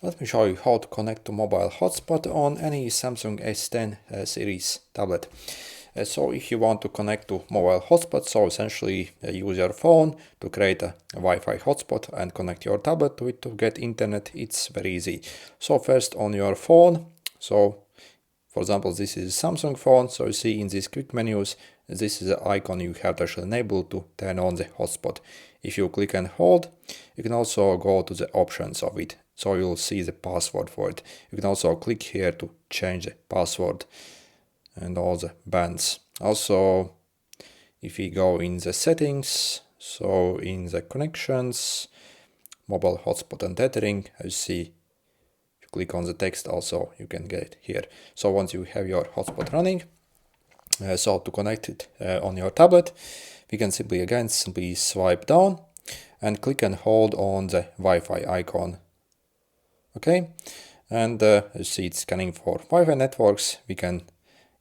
Let me show you how to connect to mobile hotspot on any Samsung S10 series tablet. So if you want to connect to mobile hotspot, so essentially use your phone to create a Wi-Fi hotspot and connect your tablet to it to get internet, it's very easy. So first on your phone, so for example this is a Samsung phone, so you see in these quick menus, this is the icon you have to actually enable to turn on the hotspot. If you click and hold, you can also go to the options of it, so you'll see the password for it. You can also click here to change the password and all the bands. Also, if we go in the settings, so in the connections, mobile hotspot and tethering, as you see, if you click on the text also, you can get it here. So once you have your hotspot running, so to connect it on your tablet, we can simply swipe down and click and hold on the Wi-Fi icon. Okay, and as you see, it's scanning for Wi-Fi networks. We can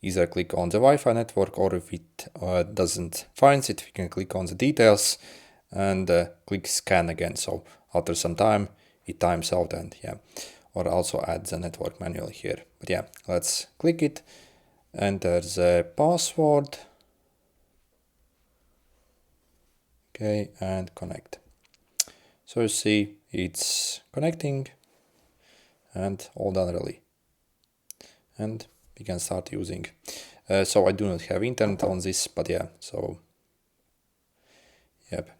either click on the Wi-Fi network, or if it doesn't find it, we can click on the details and click scan again. So after some time, it times out, and yeah, or also add the network manually here. But yeah, let's click it, enter the password, okay, and connect. So you see it's connecting and all done really, and we can start using. So I do not have internet on this, but yeah, so yep,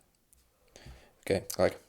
okay, like